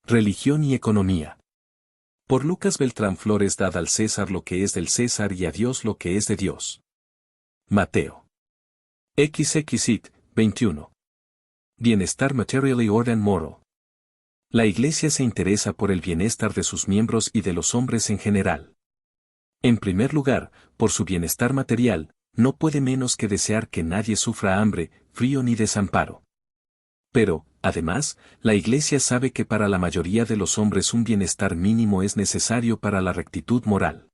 Religión y economía. Por Lucas Beltrán Flores. Dad al César lo que es del César y a Dios lo que es de Dios. Mateo. XXIT, 21. Bienestar material y orden moral. La Iglesia se interesa por el bienestar de sus miembros y de los hombres en general. En primer lugar, por su bienestar material, no puede menos que desear que nadie sufra hambre, frío ni desamparo. Pero, además, la Iglesia sabe que para la mayoría de los hombres un bienestar mínimo es necesario para la rectitud moral.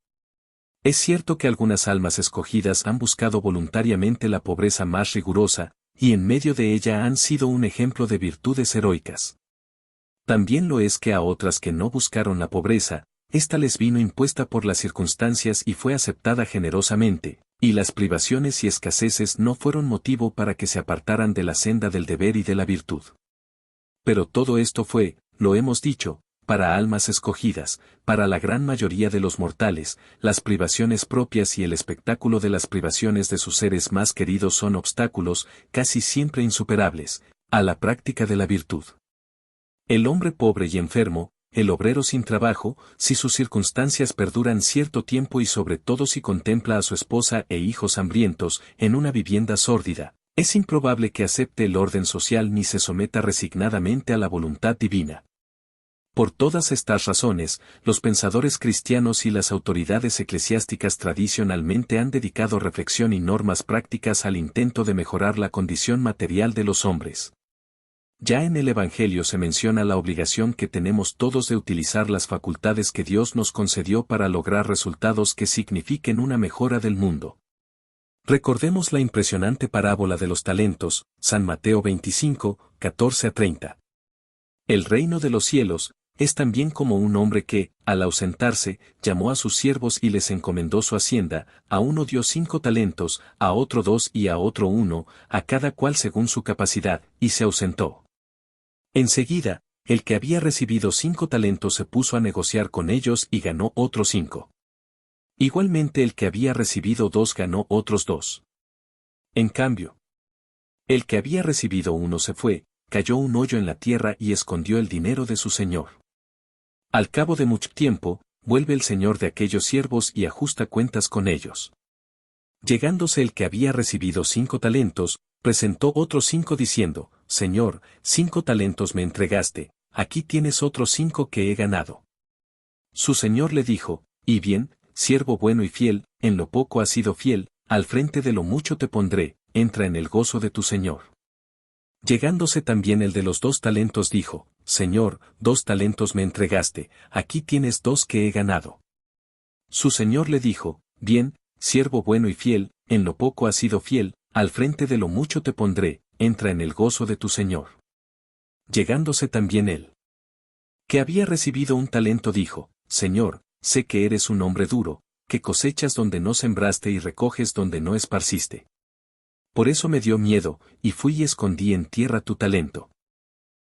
Es cierto que algunas almas escogidas han buscado voluntariamente la pobreza más rigurosa, y en medio de ella han sido un ejemplo de virtudes heroicas. También lo es que a otras que no buscaron la pobreza, ésta les vino impuesta por las circunstancias y fue aceptada generosamente, y las privaciones y escaseces no fueron motivo para que se apartaran de la senda del deber y de la virtud. Pero todo esto fue, lo hemos dicho, para almas escogidas. Para la gran mayoría de los mortales, las privaciones propias y el espectáculo de las privaciones de sus seres más queridos son obstáculos, casi siempre insuperables, a la práctica de la virtud. El hombre pobre y enfermo, el obrero sin trabajo, si sus circunstancias perduran cierto tiempo y sobre todo si contempla a su esposa e hijos hambrientos en una vivienda sórdida, es improbable que acepte el orden social ni se someta resignadamente a la voluntad divina. Por todas estas razones, los pensadores cristianos y las autoridades eclesiásticas tradicionalmente han dedicado reflexión y normas prácticas al intento de mejorar la condición material de los hombres. Ya en el Evangelio se menciona la obligación que tenemos todos de utilizar las facultades que Dios nos concedió para lograr resultados que signifiquen una mejora del mundo. Recordemos la impresionante parábola de los talentos, San Mateo 25, 14-30. El reino de los cielos es también como un hombre que, al ausentarse, llamó a sus siervos y les encomendó su hacienda. A uno dio 5 talentos, a otro 2 y a otro 1, a cada cual según su capacidad, y se ausentó. Enseguida, el que había recibido 5 talentos se puso a negociar con ellos y ganó otros 5. Igualmente el que había recibido 2 ganó otros 2. En cambio, el que había recibido 1 se fue, cayó un hoyo en la tierra y escondió el dinero de su señor. Al cabo de mucho tiempo, vuelve el señor de aquellos siervos y ajusta cuentas con ellos. Llegándose el que había recibido 5 talentos, presentó otros 5 diciendo, Señor, 5 talentos me entregaste, aquí tienes otros 5 que he ganado. Su señor le dijo, y bien, siervo bueno y fiel, en lo poco has sido fiel, al frente de lo mucho te pondré, entra en el gozo de tu señor. Llegándose también el de los 2 talentos dijo, Señor, 2 talentos me entregaste, aquí tienes 2 que he ganado. Su señor le dijo, bien, siervo bueno y fiel, en lo poco has sido fiel, al frente de lo mucho te pondré, entra en el gozo de tu señor. Llegándose también él, que había recibido 1 talento dijo, Señor, sé que eres un hombre duro, que cosechas donde no sembraste y recoges donde no esparciste. Por eso me dio miedo, y fui y escondí en tierra tu talento.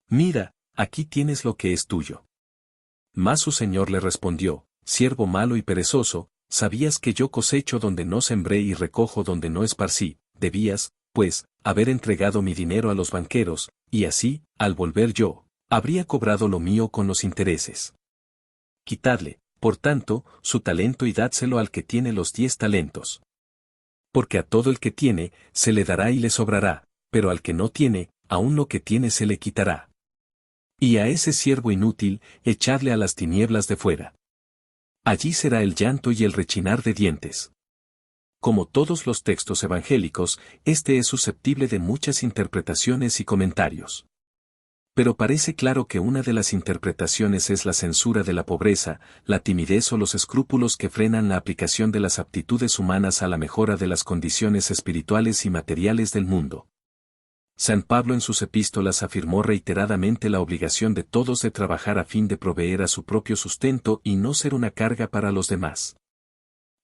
Mira, aquí tienes lo que es tuyo. Mas su señor le respondió, siervo malo y perezoso, sabías que yo cosecho donde no sembré y recojo donde no esparcí, debías, pues, haber entregado mi dinero a los banqueros, y así, al volver yo, habría cobrado lo mío con los intereses. Quitadle, por tanto, su talento y dádselo al que tiene los 10 talentos. Porque a todo el que tiene, se le dará y le sobrará, pero al que no tiene, aun lo que tiene se le quitará. Y a ese siervo inútil, echadle a las tinieblas de fuera. Allí será el llanto y el rechinar de dientes. Como todos los textos evangélicos, este es susceptible de muchas interpretaciones y comentarios. Pero parece claro que una de las interpretaciones es la censura de la pobreza, la timidez o los escrúpulos que frenan la aplicación de las aptitudes humanas a la mejora de las condiciones espirituales y materiales del mundo. San Pablo en sus epístolas afirmó reiteradamente la obligación de todos de trabajar a fin de proveer a su propio sustento y no ser una carga para los demás.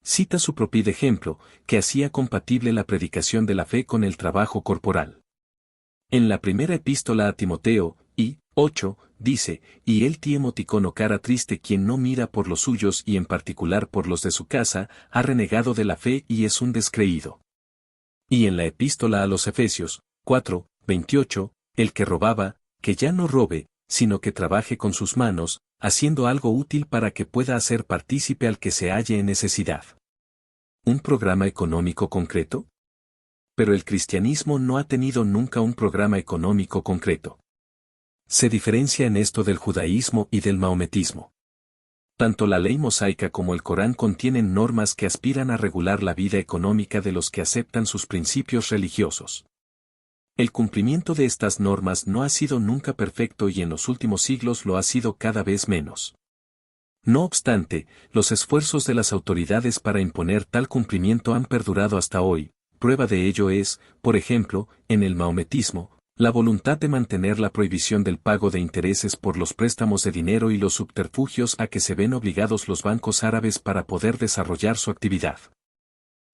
Cita su propio ejemplo, que hacía compatible la predicación de la fe con el trabajo corporal. En la primera epístola a Timoteo, 8, dice, y él emoticono cara triste quien no mira por los suyos y en particular por los de su casa, ha renegado de la fe y es un descreído. Y en la epístola a los Efesios, 4, 28, el que robaba, que ya no robe, sino que trabaje con sus manos, haciendo algo útil para que pueda hacer partícipe al que se halle en necesidad. ¿Un programa económico concreto? Pero el cristianismo no ha tenido nunca un programa económico concreto. Se diferencia en esto del judaísmo y del maometismo. Tanto la ley mosaica como el Corán contienen normas que aspiran a regular la vida económica de los que aceptan sus principios religiosos. El cumplimiento de estas normas no ha sido nunca perfecto y en los últimos siglos lo ha sido cada vez menos. No obstante, los esfuerzos de las autoridades para imponer tal cumplimiento han perdurado hasta hoy. Prueba de ello es, por ejemplo, en el maometismo, la voluntad de mantener la prohibición del pago de intereses por los préstamos de dinero y los subterfugios a que se ven obligados los bancos árabes para poder desarrollar su actividad.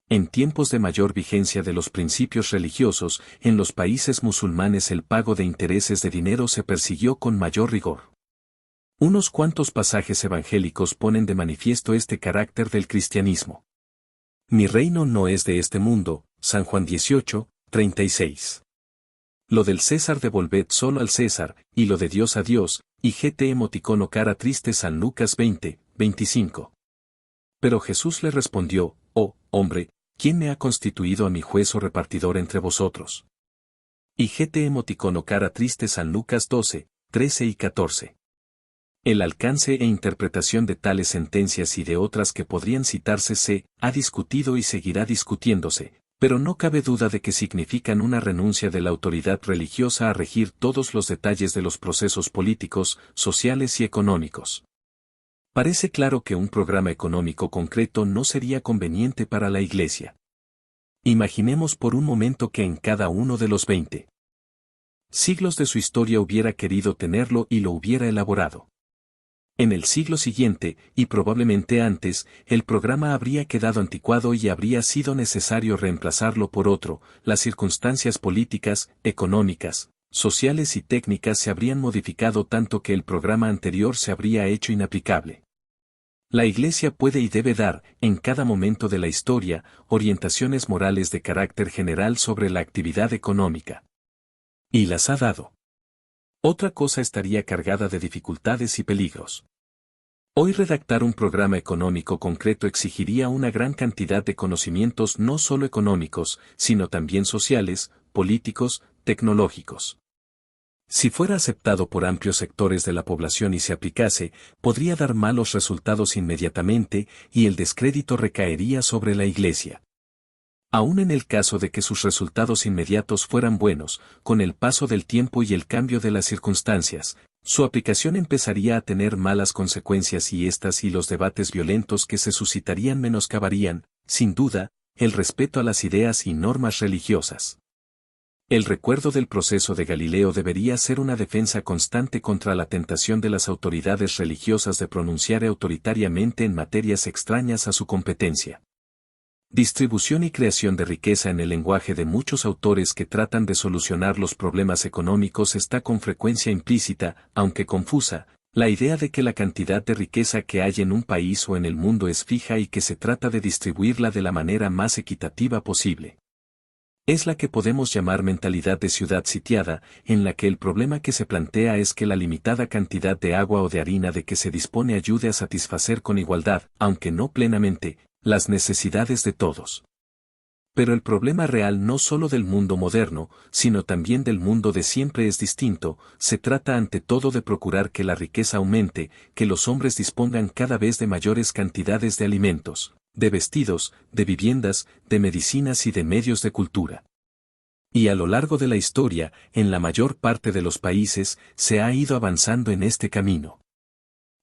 En tiempos de mayor vigencia de los principios religiosos, en los países musulmanes el pago de intereses de dinero se persiguió con mayor rigor. Unos cuantos pasajes evangélicos ponen de manifiesto este carácter del cristianismo. Mi reino no es de este mundo, San Juan 18, 36. Lo del César devolved solo al César, y lo de Dios a Dios, y emoticono cara triste San Lucas 20, 25. Pero Jesús le respondió, oh, hombre, ¿quién me ha constituido a mi juez o repartidor entre vosotros? Y emoticono cara triste San Lucas 12, 13 y 14. El alcance e interpretación de tales sentencias y de otras que podrían citarse se ha discutido y seguirá discutiéndose, pero no cabe duda de que significan una renuncia de la autoridad religiosa a regir todos los detalles de los procesos políticos, sociales y económicos. Parece claro que un programa económico concreto no sería conveniente para la Iglesia. Imaginemos por un momento que en cada uno de los 20 siglos de su historia hubiera querido tenerlo y lo hubiera elaborado. En el siglo siguiente, y probablemente antes, el programa habría quedado anticuado y habría sido necesario reemplazarlo por otro. Las circunstancias políticas, económicas, sociales y técnicas se habrían modificado tanto que el programa anterior se habría hecho inaplicable. La Iglesia puede y debe dar, en cada momento de la historia, orientaciones morales de carácter general sobre la actividad económica. Y las ha dado. Otra cosa estaría cargada de dificultades y peligros. Hoy redactar un programa económico concreto exigiría una gran cantidad de conocimientos no solo económicos, sino también sociales, políticos, tecnológicos. Si fuera aceptado por amplios sectores de la población y se aplicase, podría dar malos resultados inmediatamente y el descrédito recaería sobre la Iglesia. Aún en el caso de que sus resultados inmediatos fueran buenos, con el paso del tiempo y el cambio de las circunstancias, su aplicación empezaría a tener malas consecuencias y estas y los debates violentos que se suscitarían menoscabarían, sin duda, el respeto a las ideas y normas religiosas. El recuerdo del proceso de Galileo debería ser una defensa constante contra la tentación de las autoridades religiosas de pronunciar autoritariamente en materias extrañas a su competencia. Distribución y creación de riqueza en el lenguaje de muchos autores que tratan de solucionar los problemas económicos está con frecuencia implícita, aunque confusa, la idea de que la cantidad de riqueza que hay en un país o en el mundo es fija y que se trata de distribuirla de la manera más equitativa posible. Es la que podemos llamar mentalidad de ciudad sitiada, en la que el problema que se plantea es que la limitada cantidad de agua o de harina de que se dispone ayude a satisfacer con igualdad, aunque no plenamente, las necesidades de todos. Pero el problema real no solo del mundo moderno, sino también del mundo de siempre es distinto, se trata ante todo de procurar que la riqueza aumente, que los hombres dispongan cada vez de mayores cantidades de alimentos, de vestidos, de viviendas, de medicinas y de medios de cultura. Y a lo largo de la historia, en la mayor parte de los países, se ha ido avanzando en este camino.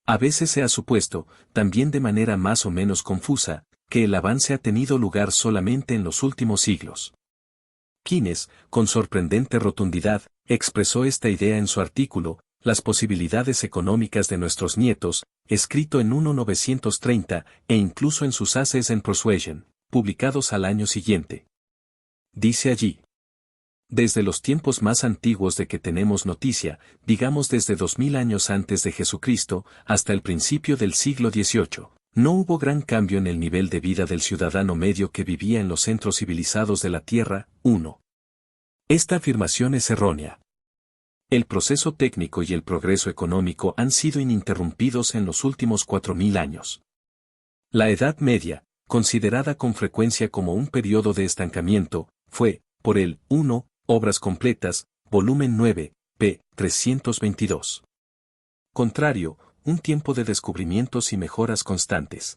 A veces se ha supuesto, también de manera más o menos confusa, que el avance ha tenido lugar solamente en los últimos siglos. Keynes, con sorprendente rotundidad, expresó esta idea en su artículo, Las posibilidades económicas de nuestros nietos, escrito en 1930, e incluso en sus Essays en Persuasion, publicados al año siguiente. Dice allí: desde los tiempos más antiguos de que tenemos noticia, digamos desde 2000 años antes de Jesucristo, hasta el principio del siglo XVIII, no hubo gran cambio en el nivel de vida del ciudadano medio que vivía en los centros civilizados de la Tierra. 1. Esta afirmación es errónea. El proceso técnico y el progreso económico han sido ininterrumpidos en los últimos 4000 años. La Edad Media, considerada con frecuencia como un periodo de estancamiento, fue, por el 1, Obras completas, volumen 9, p. 322. Contrario, un tiempo de descubrimientos y mejoras constantes.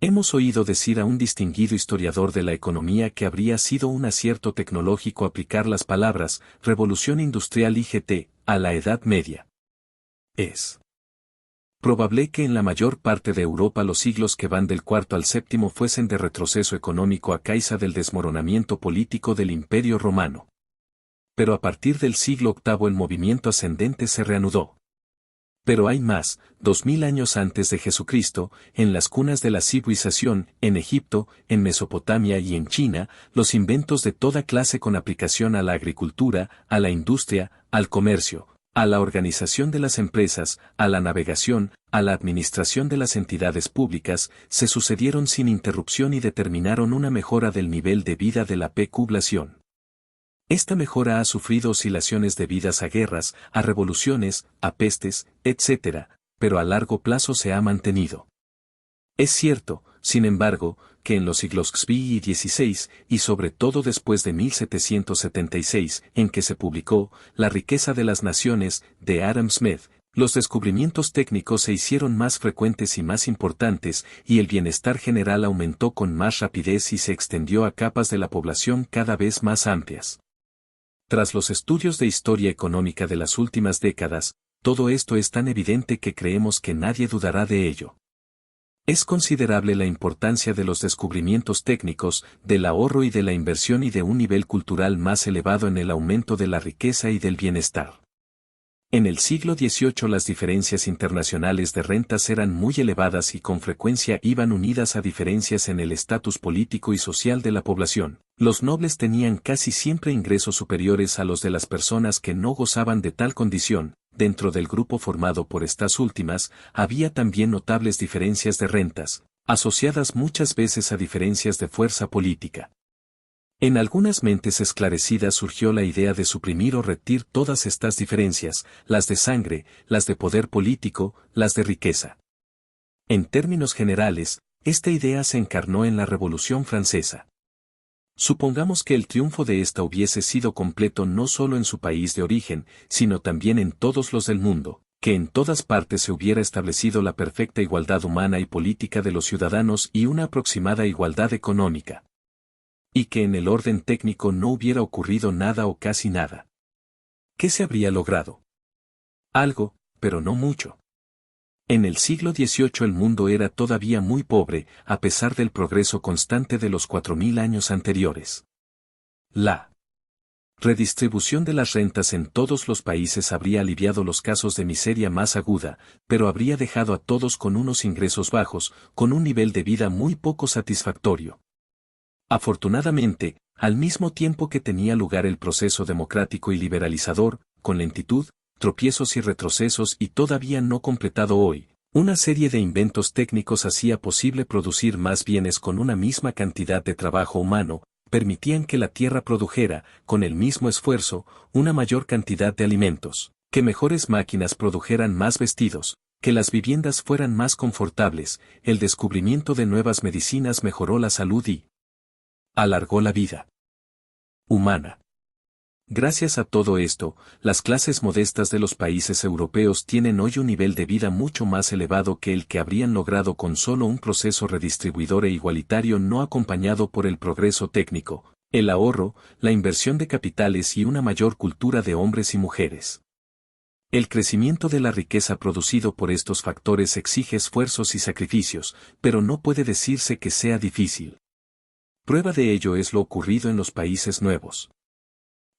Hemos oído decir a un distinguido historiador de la economía que habría sido un acierto tecnológico aplicar las palabras Revolución Industrial IGT a la Edad Media. Es probable que en la mayor parte de Europa los siglos que van del cuarto al séptimo fuesen de retroceso económico a causa del desmoronamiento político del Imperio Romano. Pero a partir del siglo VIII el movimiento ascendente se reanudó. Pero hay más, 2000 años antes de Jesucristo, en las cunas de la civilización, en Egipto, en Mesopotamia y en China, los inventos de toda clase con aplicación a la agricultura, a la industria, al comercio, a la organización de las empresas, a la navegación, a la administración de las entidades públicas, se sucedieron sin interrupción y determinaron una mejora del nivel de vida de la población. Esta mejora ha sufrido oscilaciones debidas a guerras, a revoluciones, a pestes, etc., pero a largo plazo se ha mantenido. Es cierto, sin embargo, que en los siglos XV y XVI, y sobre todo después de 1776, en que se publicó La riqueza de las naciones, de Adam Smith, los descubrimientos técnicos se hicieron más frecuentes y más importantes, y el bienestar general aumentó con más rapidez y se extendió a capas de la población cada vez más amplias. Tras los estudios de historia económica de las últimas décadas, todo esto es tan evidente que creemos que nadie dudará de ello. Es considerable la importancia de los descubrimientos técnicos, del ahorro y de la inversión y de un nivel cultural más elevado en el aumento de la riqueza y del bienestar. En el siglo XVIII las diferencias internacionales de rentas eran muy elevadas y con frecuencia iban unidas a diferencias en el estatus político y social de la población. Los nobles tenían casi siempre ingresos superiores a los de las personas que no gozaban de tal condición. Dentro del grupo formado por estas últimas, había también notables diferencias de rentas, asociadas muchas veces a diferencias de fuerza política. En algunas mentes esclarecidas surgió la idea de suprimir o retir todas estas diferencias, las de sangre, las de poder político, las de riqueza. En términos generales, esta idea se encarnó en la Revolución Francesa. Supongamos que el triunfo de esta hubiese sido completo no solo en su país de origen, sino también en todos los del mundo, que en todas partes se hubiera establecido la perfecta igualdad humana y política de los ciudadanos y una aproximada igualdad económica. Y que en el orden técnico no hubiera ocurrido nada o casi nada. ¿Qué se habría logrado? Algo, pero no mucho. En el siglo XVIII el mundo era todavía muy pobre, a pesar del progreso constante de los 4000 años anteriores. La redistribución de las rentas en todos los países habría aliviado los casos de miseria más aguda, pero habría dejado a todos con unos ingresos bajos, con un nivel de vida muy poco satisfactorio. Afortunadamente, al mismo tiempo que tenía lugar el proceso democrático y liberalizador, con lentitud, tropiezos y retrocesos y todavía no completado hoy, una serie de inventos técnicos hacía posible producir más bienes con una misma cantidad de trabajo humano, permitían que la tierra produjera, con el mismo esfuerzo, una mayor cantidad de alimentos, que mejores máquinas produjeran más vestidos, que las viviendas fueran más confortables, el descubrimiento de nuevas medicinas mejoró la salud y alargó la vida humana. Gracias a todo esto, las clases modestas de los países europeos tienen hoy un nivel de vida mucho más elevado que el que habrían logrado con solo un proceso redistribuidor e igualitario no acompañado por el progreso técnico, el ahorro, la inversión de capitales y una mayor cultura de hombres y mujeres. El crecimiento de la riqueza producido por estos factores exige esfuerzos y sacrificios, pero no puede decirse que sea difícil. Prueba de ello es lo ocurrido en los países nuevos.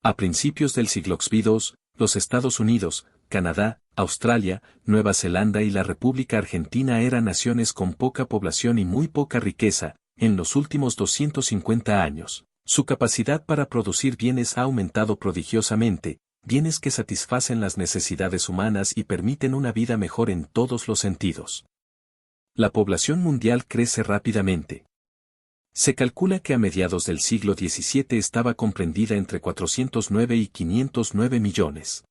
A principios del siglo XXII, los Estados Unidos, Canadá, Australia, Nueva Zelanda y la República Argentina eran naciones con poca población y muy poca riqueza. En los últimos 250 años, su capacidad para producir bienes ha aumentado prodigiosamente, bienes que satisfacen las necesidades humanas y permiten una vida mejor en todos los sentidos. La población mundial crece rápidamente. Se calcula que a mediados del siglo XVII estaba comprendida entre 409 y 509 millones.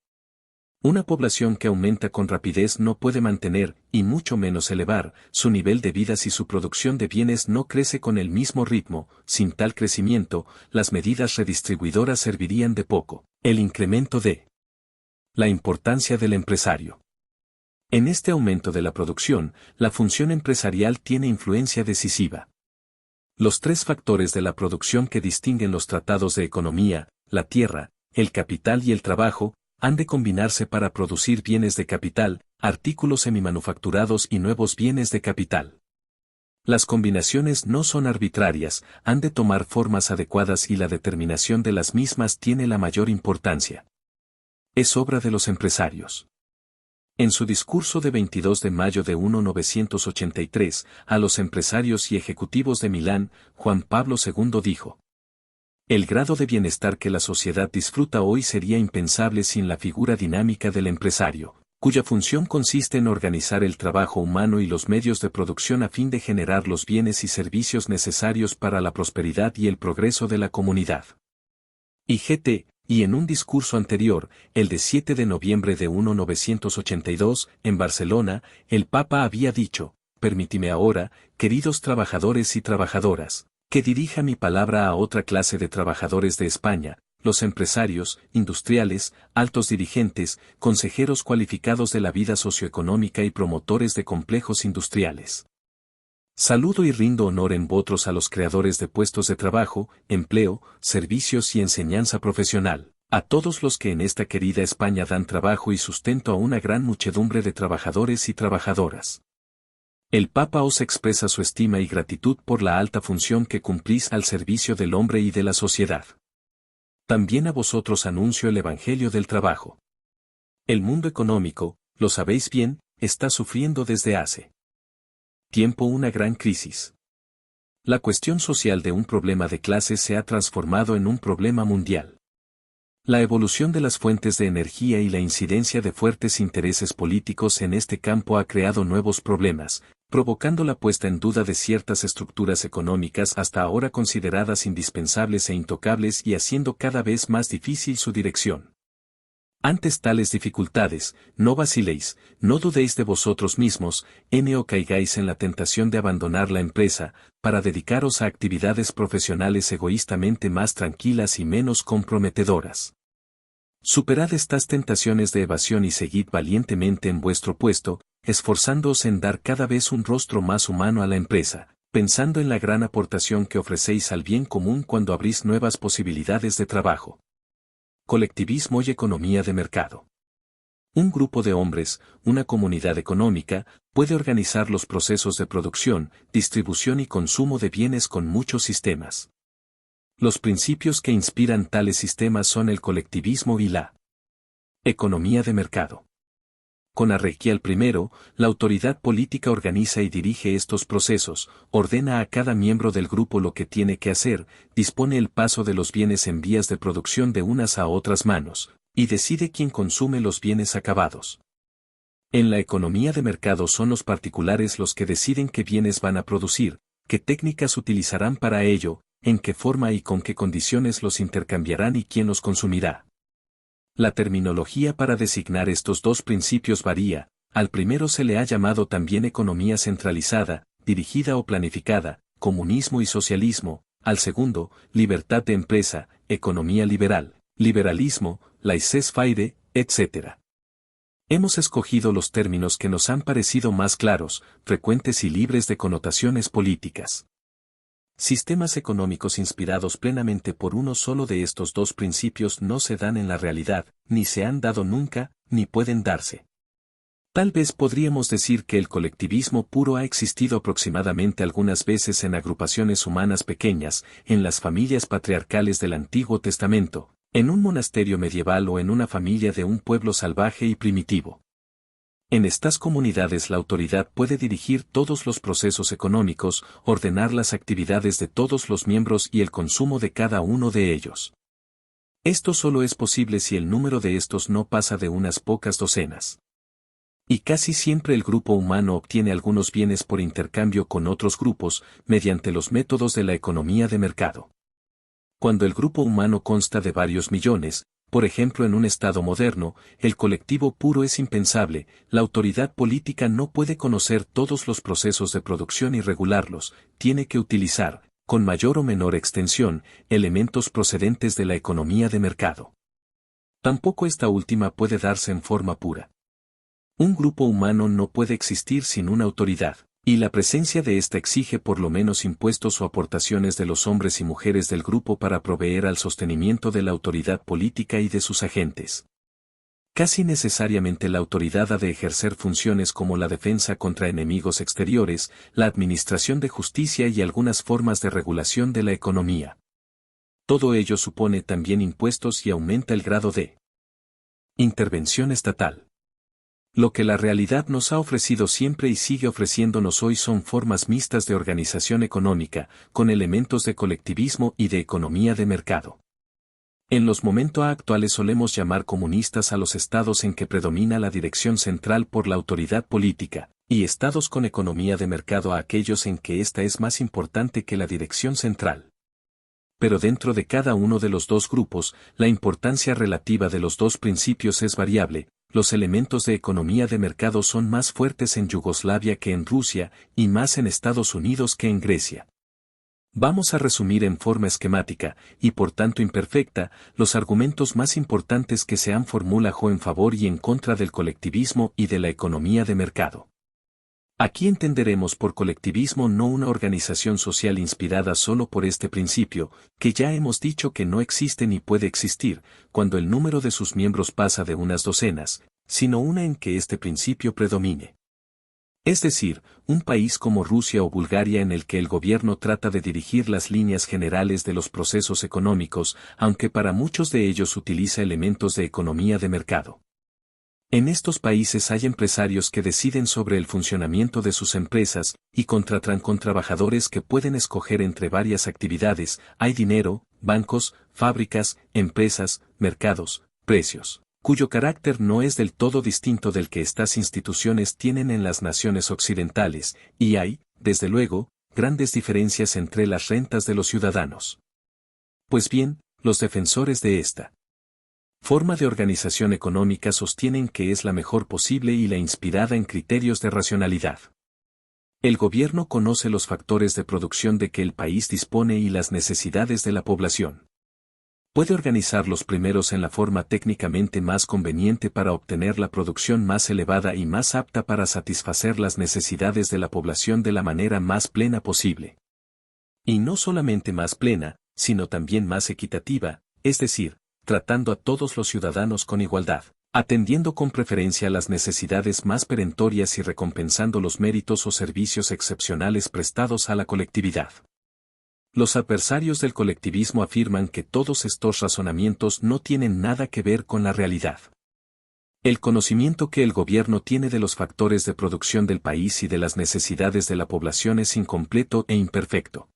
Una población que aumenta con rapidez no puede mantener, y mucho menos elevar, su nivel de vida si su producción de bienes no crece con el mismo ritmo. Sin tal crecimiento, las medidas redistribuidoras servirían de poco. El incremento de la importancia del empresario. En este aumento de la producción, la función empresarial tiene influencia decisiva. Los tres factores de la producción que distinguen los tratados de economía, la tierra, el capital y el trabajo, han de combinarse para producir bienes de capital, artículos semimanufacturados y nuevos bienes de capital. Las combinaciones no son arbitrarias, han de tomar formas adecuadas y la determinación de las mismas tiene la mayor importancia. Es obra de los empresarios. En su discurso de 22 de mayo de 1983, a los empresarios y ejecutivos de Milán, Juan Pablo II dijo: el grado de bienestar que la sociedad disfruta hoy sería impensable sin la figura dinámica del empresario, cuya función consiste en organizar el trabajo humano y los medios de producción a fin de generar los bienes y servicios necesarios para la prosperidad y el progreso de la comunidad. Y en un discurso anterior, el de 7 de noviembre de 1982, en Barcelona, el Papa había dicho: permíteme ahora, queridos trabajadores y trabajadoras, que dirija mi palabra a otra clase de trabajadores de España, los empresarios, industriales, altos dirigentes, consejeros cualificados de la vida socioeconómica y promotores de complejos industriales. Saludo y rindo honor en vosotros a los creadores de puestos de trabajo, empleo, servicios y enseñanza profesional, a todos los que en esta querida España dan trabajo y sustento a una gran muchedumbre de trabajadores y trabajadoras. El Papa os expresa su estima y gratitud por la alta función que cumplís al servicio del hombre y de la sociedad. También a vosotros anuncio el Evangelio del trabajo. El mundo económico, lo sabéis bien, está sufriendo desde hace tiempo una gran crisis. La cuestión social de un problema de clases se ha transformado en un problema mundial. La evolución de las fuentes de energía y la incidencia de fuertes intereses políticos en este campo ha creado nuevos problemas, provocando la puesta en duda de ciertas estructuras económicas hasta ahora consideradas indispensables e intocables y haciendo cada vez más difícil su dirección. Antes tales dificultades, no vaciléis, no dudéis de vosotros mismos, o caigáis en la tentación de abandonar la empresa, para dedicaros a actividades profesionales egoístamente más tranquilas y menos comprometedoras. Superad estas tentaciones de evasión y seguid valientemente en vuestro puesto, esforzándoos en dar cada vez un rostro más humano a la empresa, pensando en la gran aportación que ofrecéis al bien común cuando abrís nuevas posibilidades de trabajo. Colectivismo y economía de mercado. Un grupo de hombres, una comunidad económica, puede organizar los procesos de producción, distribución y consumo de bienes con muchos sistemas. Los principios que inspiran tales sistemas son el colectivismo y la economía de mercado. Con Arrequial I, la autoridad política organiza y dirige estos procesos, ordena a cada miembro del grupo lo que tiene que hacer, dispone el paso de los bienes en vías de producción de unas a otras manos, y decide quién consume los bienes acabados. En la economía de mercado son los particulares los que deciden qué bienes van a producir, qué técnicas utilizarán para ello, en qué forma y con qué condiciones los intercambiarán y quién los consumirá. La terminología para designar estos dos principios varía. Al primero se le ha llamado también economía centralizada, dirigida o planificada, comunismo y socialismo; al segundo, libertad de empresa, economía liberal, liberalismo, laissez-faire, etc. Hemos escogido los términos que nos han parecido más claros, frecuentes y libres de connotaciones políticas. Sistemas económicos inspirados plenamente por uno solo de estos dos principios no se dan en la realidad, ni se han dado nunca, ni pueden darse. Tal vez podríamos decir que el colectivismo puro ha existido aproximadamente algunas veces en agrupaciones humanas pequeñas, en las familias patriarcales del Antiguo Testamento, en un monasterio medieval o en una familia de un pueblo salvaje y primitivo. En estas comunidades la autoridad puede dirigir todos los procesos económicos, ordenar las actividades de todos los miembros y el consumo de cada uno de ellos. Esto solo es posible si el número de estos no pasa de unas pocas docenas. Y casi siempre el grupo humano obtiene algunos bienes por intercambio con otros grupos, mediante los métodos de la economía de mercado. Cuando el grupo humano consta de varios millones, Por ejemplo, en un Estado moderno, el colectivo puro es impensable, la autoridad política no puede conocer todos los procesos de producción y regularlos, tiene que utilizar, con mayor o menor extensión, elementos procedentes de la economía de mercado. Tampoco esta última puede darse en forma pura. Un grupo humano no puede existir sin una autoridad, y la presencia de ésta exige por lo menos impuestos o aportaciones de los hombres y mujeres del grupo para proveer al sostenimiento de la autoridad política y de sus agentes. Casi necesariamente la autoridad ha de ejercer funciones como la defensa contra enemigos exteriores, la administración de justicia y algunas formas de regulación de la economía. Todo ello supone también impuestos y aumenta el grado de intervención estatal. Lo que la realidad nos ha ofrecido siempre y sigue ofreciéndonos hoy son formas mixtas de organización económica, con elementos de colectivismo y de economía de mercado. En los momentos actuales solemos llamar comunistas a los estados en que predomina la dirección central por la autoridad política, y estados con economía de mercado a aquellos en que ésta es más importante que la dirección central. Pero dentro de cada uno de los dos grupos, la importancia relativa de los dos principios es variable. Los elementos de economía de mercado son más fuertes en Yugoslavia que en Rusia, y más en Estados Unidos que en Grecia. Vamos a resumir en forma esquemática, y por tanto imperfecta, los argumentos más importantes que se han formulado en favor y en contra del colectivismo y de la economía de mercado. Aquí entenderemos por colectivismo no una organización social inspirada solo por este principio, que ya hemos dicho que no existe ni puede existir, cuando el número de sus miembros pasa de unas docenas, sino una en que este principio predomine. Es decir, un país como Rusia o Bulgaria en el que el gobierno trata de dirigir las líneas generales de los procesos económicos, aunque para muchos de ellos utiliza elementos de economía de mercado. En estos países hay empresarios que deciden sobre el funcionamiento de sus empresas, y contratan con trabajadores que pueden escoger entre varias actividades, hay dinero, bancos, fábricas, empresas, mercados, precios, cuyo carácter no es del todo distinto del que estas instituciones tienen en las naciones occidentales, y hay, desde luego, grandes diferencias entre las rentas de los ciudadanos. Pues bien, los defensores de esta forma de organización económica sostienen que es la mejor posible y la inspirada en criterios de racionalidad. El gobierno conoce los factores de producción de que el país dispone y las necesidades de la población. Puede organizar los primeros en la forma técnicamente más conveniente para obtener la producción más elevada y más apta para satisfacer las necesidades de la población de la manera más plena posible. Y no solamente más plena, sino también más equitativa, es decir, tratando a todos los ciudadanos con igualdad, atendiendo con preferencia a las necesidades más perentorias y recompensando los méritos o servicios excepcionales prestados a la colectividad. Los adversarios del colectivismo afirman que todos estos razonamientos no tienen nada que ver con la realidad. El conocimiento que el gobierno tiene de los factores de producción del país y de las necesidades de la población es incompleto e imperfecto.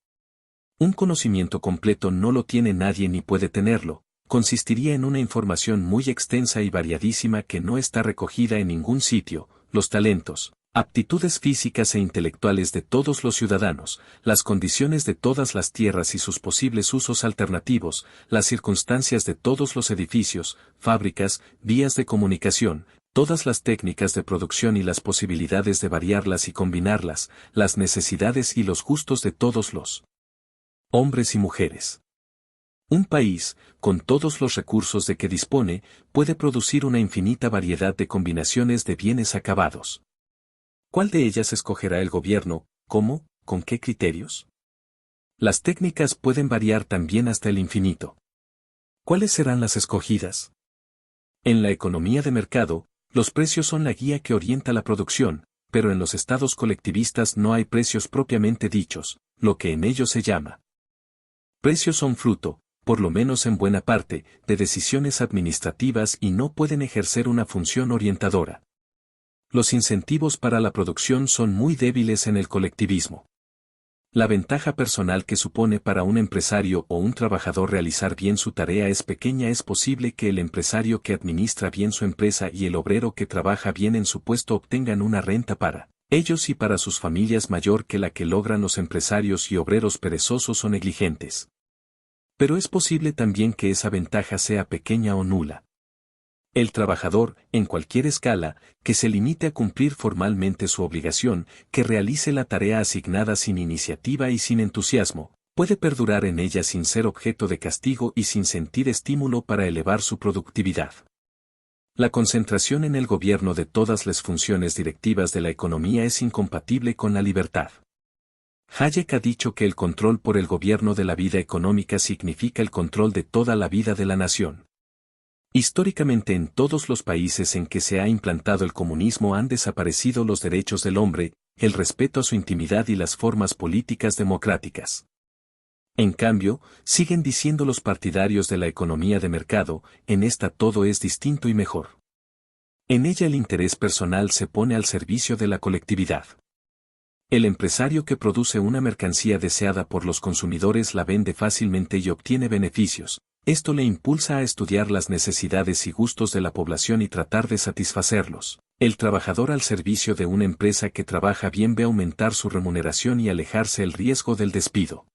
Un conocimiento completo no lo tiene nadie ni puede tenerlo. Consistiría en una información muy extensa y variadísima que no está recogida en ningún sitio, los talentos, aptitudes físicas e intelectuales de todos los ciudadanos, las condiciones de todas las tierras y sus posibles usos alternativos, las circunstancias de todos los edificios, fábricas, vías de comunicación, todas las técnicas de producción y las posibilidades de variarlas y combinarlas, las necesidades y los gustos de todos los hombres y mujeres. Un país, con todos los recursos de que dispone, puede producir una infinita variedad de combinaciones de bienes acabados. ¿Cuál de ellas escogerá el gobierno? ¿Cómo? ¿Con qué criterios? Las técnicas pueden variar también hasta el infinito. ¿Cuáles serán las escogidas? En la economía de mercado, los precios son la guía que orienta la producción, pero en los estados colectivistas no hay precios propiamente dichos, lo que en ellos se llama precios son fruto, por lo menos en buena parte, de decisiones administrativas y no pueden ejercer una función orientadora. Los incentivos para la producción son muy débiles en el colectivismo. La ventaja personal que supone para un empresario o un trabajador realizar bien su tarea es pequeña. Es posible que el empresario que administra bien su empresa y el obrero que trabaja bien en su puesto obtengan una renta para ellos y para sus familias mayor que la que logran los empresarios y obreros perezosos o negligentes. Pero es posible también que esa ventaja sea pequeña o nula. El trabajador, en cualquier escala, que se limite a cumplir formalmente su obligación, que realice la tarea asignada sin iniciativa y sin entusiasmo, puede perdurar en ella sin ser objeto de castigo y sin sentir estímulo para elevar su productividad. La concentración en el gobierno de todas las funciones directivas de la economía es incompatible con la libertad. Hayek ha dicho que el control por el gobierno de la vida económica significa el control de toda la vida de la nación. Históricamente en todos los países en que se ha implantado el comunismo han desaparecido los derechos del hombre, el respeto a su intimidad y las formas políticas democráticas. En cambio, siguen diciendo los partidarios de la economía de mercado, en esta todo es distinto y mejor. En ella el interés personal se pone al servicio de la colectividad. El empresario que produce una mercancía deseada por los consumidores la vende fácilmente y obtiene beneficios. Esto le impulsa a estudiar las necesidades y gustos de la población y tratar de satisfacerlos. El trabajador al servicio de una empresa que trabaja bien ve aumentar su remuneración y alejarse el riesgo del despido.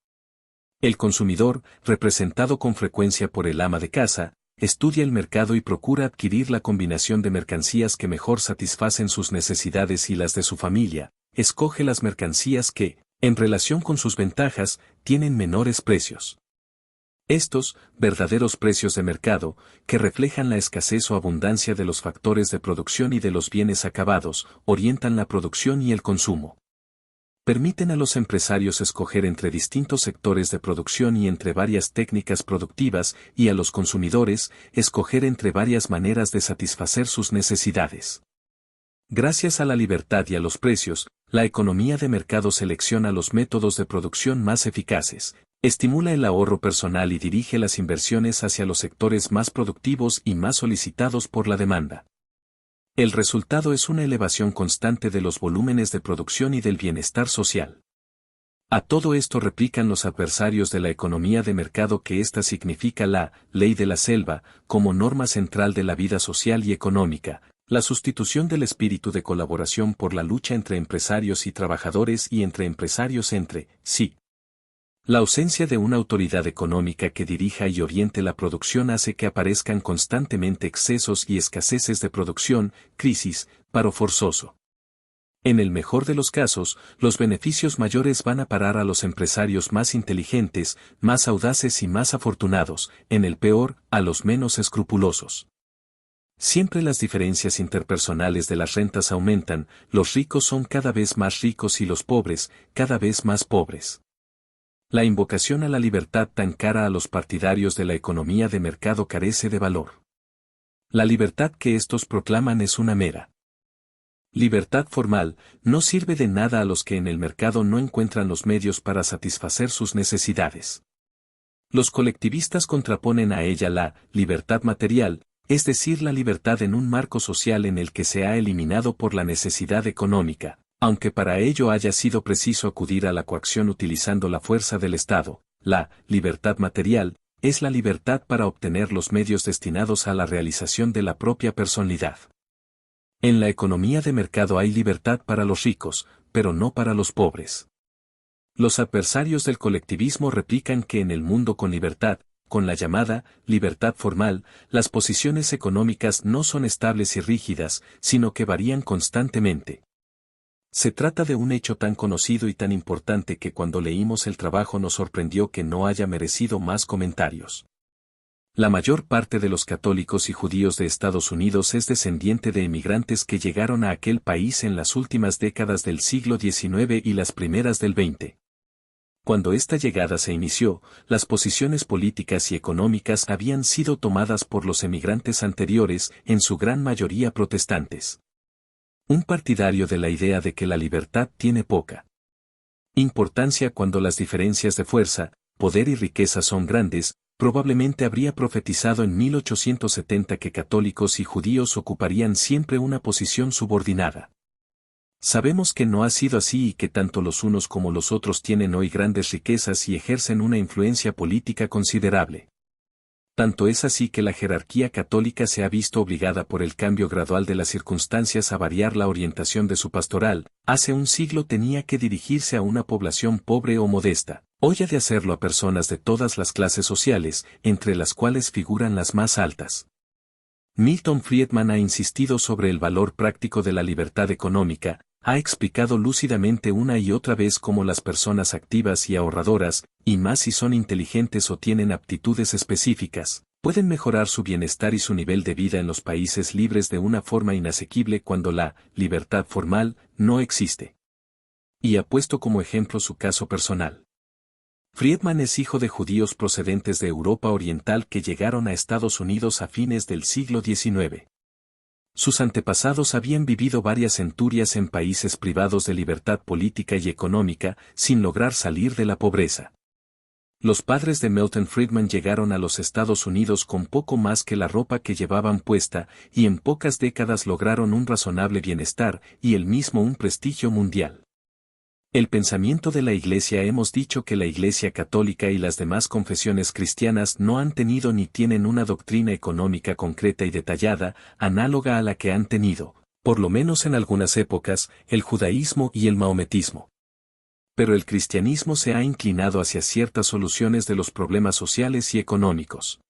El consumidor, representado con frecuencia por el ama de casa, estudia el mercado y procura adquirir la combinación de mercancías que mejor satisfacen sus necesidades y las de su familia. Escoge las mercancías que, en relación con sus ventajas, tienen menores precios. Estos, verdaderos precios de mercado, que reflejan la escasez o abundancia de los factores de producción y de los bienes acabados, orientan la producción y el consumo. Permiten a los empresarios escoger entre distintos sectores de producción y entre varias técnicas productivas, y a los consumidores, escoger entre varias maneras de satisfacer sus necesidades. Gracias a la libertad y a los precios, la economía de mercado selecciona los métodos de producción más eficaces, estimula el ahorro personal y dirige las inversiones hacia los sectores más productivos y más solicitados por la demanda. El resultado es una elevación constante de los volúmenes de producción y del bienestar social. A todo esto replican los adversarios de la economía de mercado que ésta significa la ley de la selva, como norma central de la vida social y económica, la sustitución del espíritu de colaboración por la lucha entre empresarios y trabajadores y entre empresarios entre sí. La ausencia de una autoridad económica que dirija y oriente la producción hace que aparezcan constantemente excesos y escaseces de producción, crisis, paro forzoso. En el mejor de los casos, los beneficios mayores van a parar a los empresarios más inteligentes, más audaces y más afortunados, en el peor, a los menos escrupulosos. Siempre las diferencias interpersonales de las rentas aumentan, los ricos son cada vez más ricos y los pobres, cada vez más pobres. La invocación a la libertad tan cara a los partidarios de la economía de mercado carece de valor. La libertad que estos proclaman es una mera libertad formal, no sirve de nada a los que en el mercado no encuentran los medios para satisfacer sus necesidades. Los colectivistas contraponen a ella la libertad material, es decir, la libertad en un marco social en el que se ha eliminado por la necesidad económica, aunque para ello haya sido preciso acudir a la coacción utilizando la fuerza del Estado. La libertad material es la libertad para obtener los medios destinados a la realización de la propia personalidad. En la economía de mercado hay libertad para los ricos, pero no para los pobres. Los adversarios del colectivismo replican que en el mundo con libertad, con la llamada libertad formal, las posiciones económicas no son estables y rígidas, sino que varían constantemente. Se trata de un hecho tan conocido y tan importante que cuando leímos el trabajo nos sorprendió que no haya merecido más comentarios. La mayor parte de los católicos y judíos de Estados Unidos es descendiente de emigrantes que llegaron a aquel país en las últimas décadas del siglo XIX y las primeras del XX. Cuando esta llegada se inició, las posiciones políticas y económicas habían sido tomadas por los emigrantes anteriores, en su gran mayoría protestantes. Un partidario de la idea de que la libertad tiene poca importancia cuando las diferencias de fuerza, poder y riqueza son grandes, probablemente habría profetizado en 1870 que católicos y judíos ocuparían siempre una posición subordinada. Sabemos que no ha sido así y que tanto los unos como los otros tienen hoy grandes riquezas y ejercen una influencia política considerable. Tanto es así que la jerarquía católica se ha visto obligada por el cambio gradual de las circunstancias a variar la orientación de su pastoral. Hace un siglo tenía que dirigirse a una población pobre o modesta. Hoy ha de hacerlo a personas de todas las clases sociales, entre las cuales figuran las más altas. Milton Friedman ha insistido sobre el valor práctico de la libertad económica, ha explicado lúcidamente una y otra vez cómo las personas activas y ahorradoras, y más si son inteligentes o tienen aptitudes específicas, pueden mejorar su bienestar y su nivel de vida en los países libres de una forma inasequible cuando la libertad formal no existe. Y ha puesto como ejemplo su caso personal. Friedman es hijo de judíos procedentes de Europa Oriental que llegaron a Estados Unidos a fines del siglo XIX. Sus antepasados habían vivido varias centurias en países privados de libertad política y económica, sin lograr salir de la pobreza. Los padres de Milton Friedman llegaron a los Estados Unidos con poco más que la ropa que llevaban puesta, y en pocas décadas lograron un razonable bienestar y el mismo un prestigio mundial. El pensamiento de la Iglesia. Hemos dicho que la Iglesia católica y las demás confesiones cristianas no han tenido ni tienen una doctrina económica concreta y detallada, análoga a la que han tenido, por lo menos en algunas épocas, el judaísmo y el maometismo. Pero el cristianismo se ha inclinado hacia ciertas soluciones de los problemas sociales y económicos.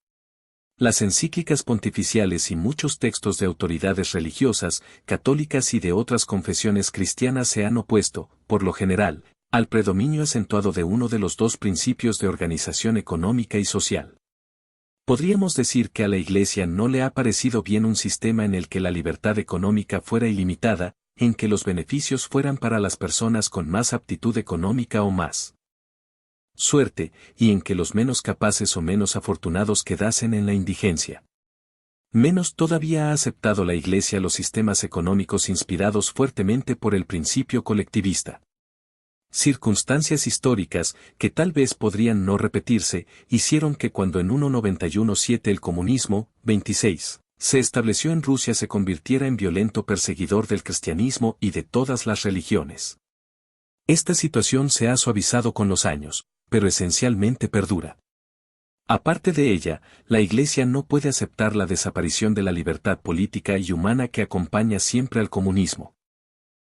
Las encíclicas pontificiales y muchos textos de autoridades religiosas, católicas y de otras confesiones cristianas se han opuesto, por lo general, al predominio acentuado de uno de los dos principios de organización económica y social. Podríamos decir que a la Iglesia no le ha parecido bien un sistema en el que la libertad económica fuera ilimitada, en que los beneficios fueran para las personas con más aptitud económica o más suerte, y en que los menos capaces o menos afortunados quedasen en la indigencia. Menos todavía ha aceptado la Iglesia los sistemas económicos inspirados fuertemente por el principio colectivista. Circunstancias históricas, que tal vez podrían no repetirse, hicieron que cuando en 1991-7 el comunismo, 26, se estableció en Rusia se convirtiera en violento perseguidor del cristianismo y de todas las religiones. Esta situación se ha suavizado con los años, pero esencialmente perdura. Aparte de ella, la Iglesia no puede aceptar la desaparición de la libertad política y humana que acompaña siempre al comunismo.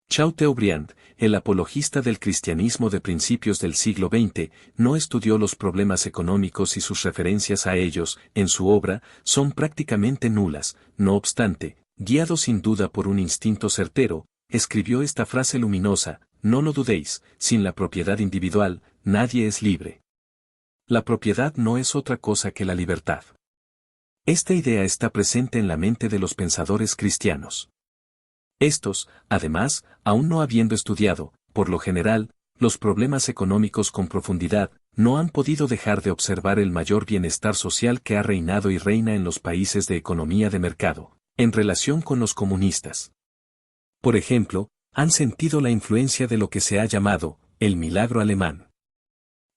Chateaubriand, el apologista del cristianismo de principios del siglo XX, no estudió los problemas económicos y sus referencias a ellos, en su obra, son prácticamente nulas. No obstante, guiado sin duda por un instinto certero, escribió esta frase luminosa: no lo dudéis, sin la propiedad individual, nadie es libre. La propiedad no es otra cosa que la libertad. Esta idea está presente en la mente de los pensadores cristianos. Estos, además, aún no habiendo estudiado, por lo general, los problemas económicos con profundidad, no han podido dejar de observar el mayor bienestar social que ha reinado y reina en los países de economía de mercado, en relación con los comunistas. Por ejemplo, han sentido la influencia de lo que se ha llamado el milagro alemán.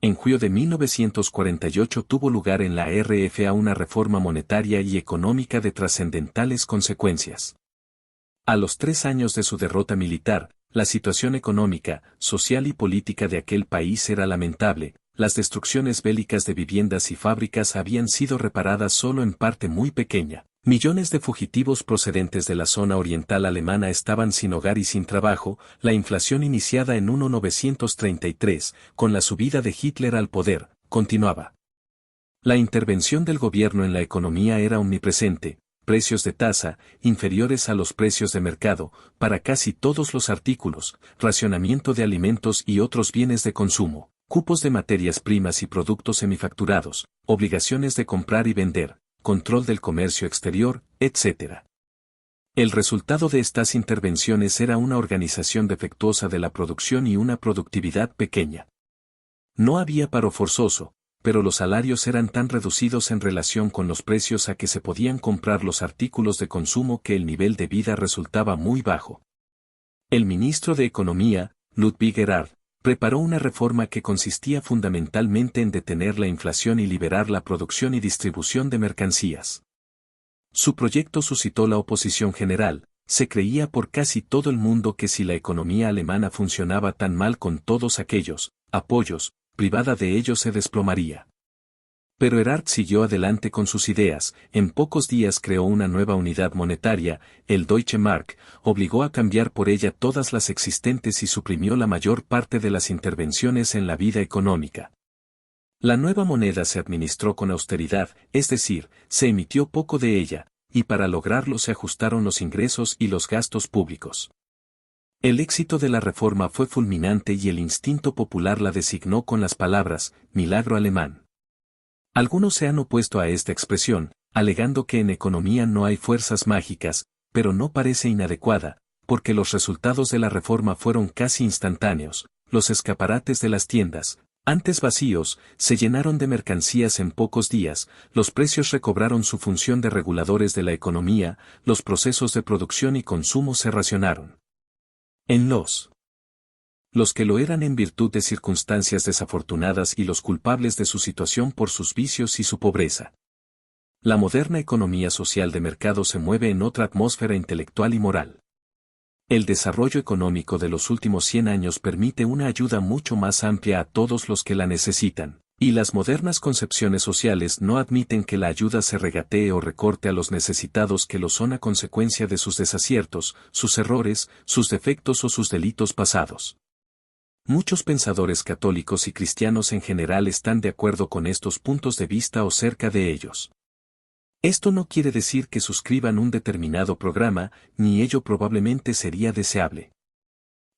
En julio de 1948 tuvo lugar en la RFA una reforma monetaria y económica de trascendentales consecuencias. A los 3 años de su derrota militar, la situación económica, social y política de aquel país era lamentable, las destrucciones bélicas de viviendas y fábricas habían sido reparadas solo en parte muy pequeña. Millones de fugitivos procedentes de la zona oriental alemana estaban sin hogar y sin trabajo, la inflación iniciada en 1933, con la subida de Hitler al poder, continuaba. La intervención del gobierno en la economía era omnipresente, precios de tasa, inferiores a los precios de mercado, para casi todos los artículos, racionamiento de alimentos y otros bienes de consumo, cupos de materias primas y productos semifacturados, obligaciones de comprar y vender, control del comercio exterior, etc. El resultado de estas intervenciones era una organización defectuosa de la producción y una productividad pequeña. No había paro forzoso, pero los salarios eran tan reducidos en relación con los precios a que se podían comprar los artículos de consumo que el nivel de vida resultaba muy bajo. El ministro de Economía, Ludwig Erhard, preparó una reforma que consistía fundamentalmente en detener la inflación y liberar la producción y distribución de mercancías. Su proyecto suscitó la oposición general. Se creía por casi todo el mundo que si la economía alemana funcionaba tan mal con todos aquellos apoyos, privada de ellos se desplomaría. Pero Erhard siguió adelante con sus ideas, en pocos días creó una nueva unidad monetaria, el Deutsche Mark, obligó a cambiar por ella todas las existentes y suprimió la mayor parte de las intervenciones en la vida económica. La nueva moneda se administró con austeridad, es decir, se emitió poco de ella, y para lograrlo se ajustaron los ingresos y los gastos públicos. El éxito de la reforma fue fulminante y el instinto popular la designó con las palabras, milagro alemán. Algunos se han opuesto a esta expresión, alegando que en economía no hay fuerzas mágicas, pero no parece inadecuada, porque los resultados de la reforma fueron casi instantáneos. Los escaparates de las tiendas, antes vacíos, se llenaron de mercancías en pocos días, los precios recobraron su función de reguladores de la economía, los procesos de producción y consumo se racionaron. En los que lo eran en virtud de circunstancias desafortunadas y los culpables de su situación por sus vicios y su pobreza. La moderna economía social de mercado se mueve en otra atmósfera intelectual y moral. El desarrollo económico de los últimos 100 años permite una ayuda mucho más amplia a todos los que la necesitan, y las modernas concepciones sociales no admiten que la ayuda se regatee o recorte a los necesitados que lo son a consecuencia de sus desaciertos, sus errores, sus defectos o sus delitos pasados. Muchos pensadores católicos y cristianos en general están de acuerdo con estos puntos de vista o cerca de ellos. Esto no quiere decir que suscriban un determinado programa, ni ello probablemente sería deseable.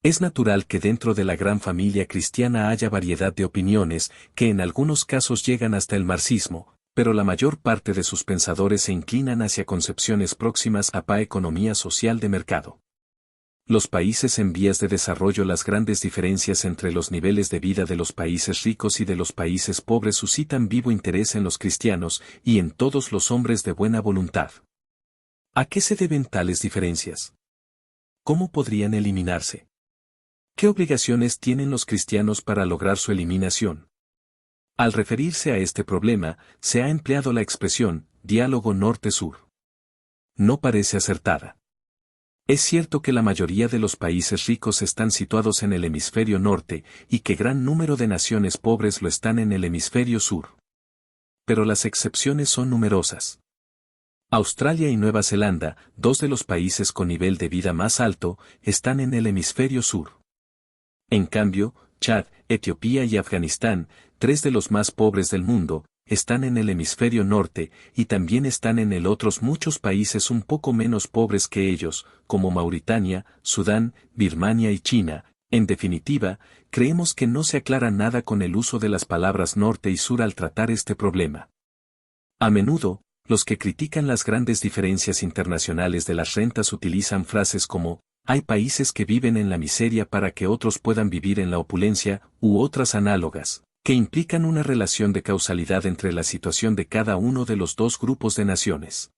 Es natural que dentro de la gran familia cristiana haya variedad de opiniones, que en algunos casos llegan hasta el marxismo, pero la mayor parte de sus pensadores se inclinan hacia concepciones próximas a la economía social de mercado. Los países en vías de desarrollo. Las grandes diferencias entre los niveles de vida de los países ricos y de los países pobres suscitan vivo interés en los cristianos y en todos los hombres de buena voluntad. ¿A qué se deben tales diferencias? ¿Cómo podrían eliminarse? ¿Qué obligaciones tienen los cristianos para lograr su eliminación? Al referirse a este problema, se ha empleado la expresión, diálogo norte-sur. No parece acertada. Es cierto que la mayoría de los países ricos están situados en el hemisferio norte, y que gran número de naciones pobres lo están en el hemisferio sur. Pero las excepciones son numerosas. Australia y Nueva Zelanda, dos de los países con nivel de vida más alto, están en el hemisferio sur. En cambio, Chad, Etiopía y Afganistán, tres de los más pobres del mundo, están en el hemisferio norte, y también están en el otros muchos países un poco menos pobres que ellos, como Mauritania, Sudán, Birmania y China. En definitiva, creemos que no se aclara nada con el uso de las palabras norte y sur al tratar este problema. A menudo, los que critican las grandes diferencias internacionales de las rentas utilizan frases como, hay países que viven en la miseria para que otros puedan vivir en la opulencia, u otras análogas, que implican una relación de causalidad entre la situación de cada uno de los dos grupos de naciones.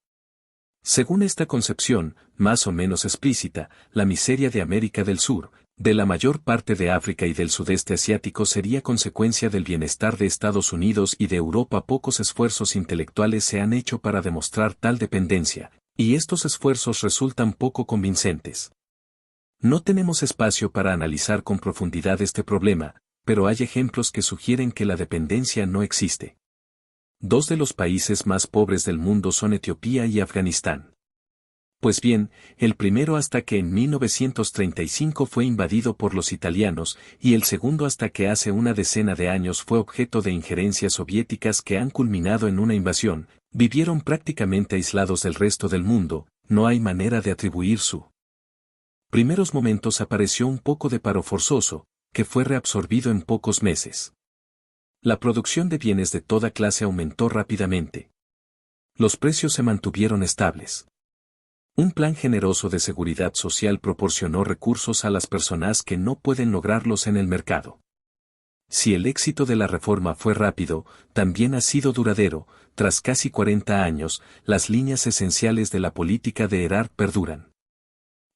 Según esta concepción, más o menos explícita, la miseria de América del Sur, de la mayor parte de África y del sudeste asiático sería consecuencia del bienestar de Estados Unidos y de Europa. Pocos esfuerzos intelectuales se han hecho para demostrar tal dependencia, y estos esfuerzos resultan poco convincentes. No tenemos espacio para analizar con profundidad este problema, pero hay ejemplos que sugieren que la dependencia no existe. Dos de los países más pobres del mundo son Etiopía y Afganistán. Pues bien, el primero hasta que en 1935 fue invadido por los italianos, y el segundo hasta que hace una decena de años fue objeto de injerencias soviéticas que han culminado en una invasión, vivieron prácticamente aislados del resto del mundo. No hay manera de atribuir su primeros momentos. Apareció un poco de paro forzoso, que fue reabsorbido en pocos meses. La producción de bienes de toda clase aumentó rápidamente. Los precios se mantuvieron estables. Un plan generoso de seguridad social proporcionó recursos a las personas que no pueden lograrlos en el mercado. Si el éxito de la reforma fue rápido, también ha sido duradero. Tras casi 40 años, las líneas esenciales de la política de Erhard perduran.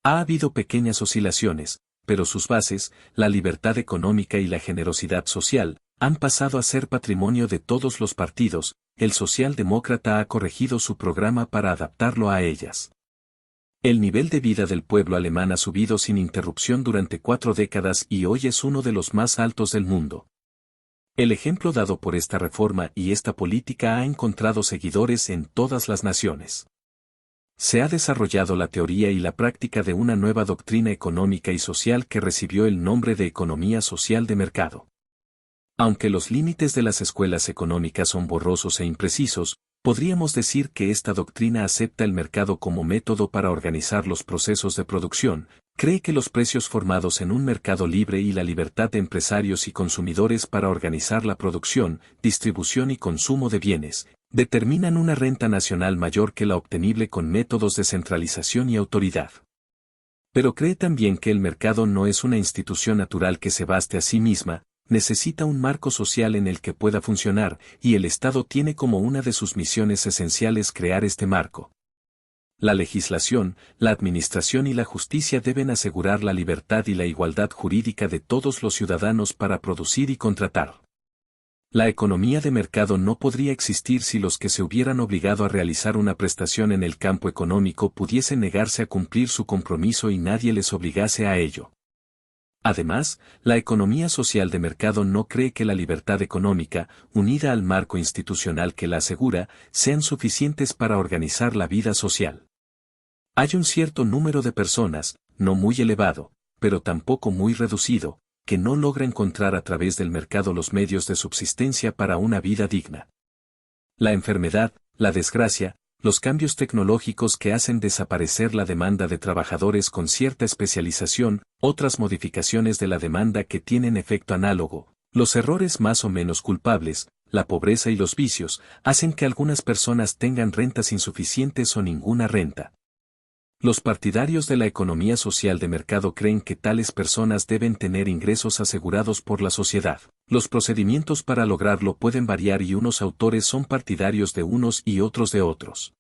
Ha habido pequeñas oscilaciones, pero sus bases, la libertad económica y la generosidad social, han pasado a ser patrimonio de todos los partidos. El socialdemócrata ha corregido su programa para adaptarlo a ellas. El nivel de vida del pueblo alemán ha subido sin interrupción durante 4 décadas y hoy es uno de los más altos del mundo. El ejemplo dado por esta reforma y esta política ha encontrado seguidores en todas las naciones. Se ha desarrollado la teoría y la práctica de una nueva doctrina económica y social que recibió el nombre de economía social de mercado. Aunque los límites de las escuelas económicas son borrosos e imprecisos, podríamos decir que esta doctrina acepta el mercado como método para organizar los procesos de producción, cree que los precios formados en un mercado libre y la libertad de empresarios y consumidores para organizar la producción, distribución y consumo de bienes, determinan una renta nacional mayor que la obtenible con métodos de centralización y autoridad. Pero cree también que el mercado no es una institución natural que se baste a sí misma, necesita un marco social en el que pueda funcionar, y el Estado tiene como una de sus misiones esenciales crear este marco. La legislación, la administración y la justicia deben asegurar la libertad y la igualdad jurídica de todos los ciudadanos para producir y contratar. La economía de mercado no podría existir si los que se hubieran obligado a realizar una prestación en el campo económico pudiesen negarse a cumplir su compromiso y nadie les obligase a ello. Además, la economía social de mercado no cree que la libertad económica, unida al marco institucional que la asegura, sean suficientes para organizar la vida social. Hay un cierto número de personas, no muy elevado, pero tampoco muy reducido, que no logra encontrar a través del mercado los medios de subsistencia para una vida digna. La enfermedad, la desgracia, los cambios tecnológicos que hacen desaparecer la demanda de trabajadores con cierta especialización, otras modificaciones de la demanda que tienen efecto análogo, los errores más o menos culpables, la pobreza y los vicios, hacen que algunas personas tengan rentas insuficientes o ninguna renta. Los partidarios de la economía social de mercado creen que tales personas deben tener ingresos asegurados por la sociedad. Los procedimientos para lograrlo pueden variar y unos autores son partidarios de unos y otros de otros.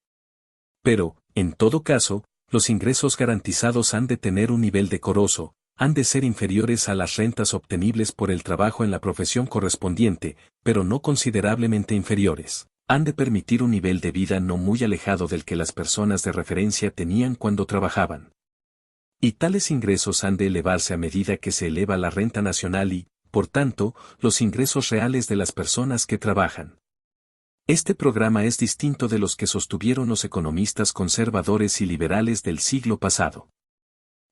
Pero, en todo caso, los ingresos garantizados han de tener un nivel decoroso, han de ser inferiores a las rentas obtenibles por el trabajo en la profesión correspondiente, pero no considerablemente inferiores. Han de permitir un nivel de vida no muy alejado del que las personas de referencia tenían cuando trabajaban. Y tales ingresos han de elevarse a medida que se eleva la renta nacional y, por tanto, los ingresos reales de las personas que trabajan. Este programa es distinto de los que sostuvieron los economistas conservadores y liberales del siglo pasado.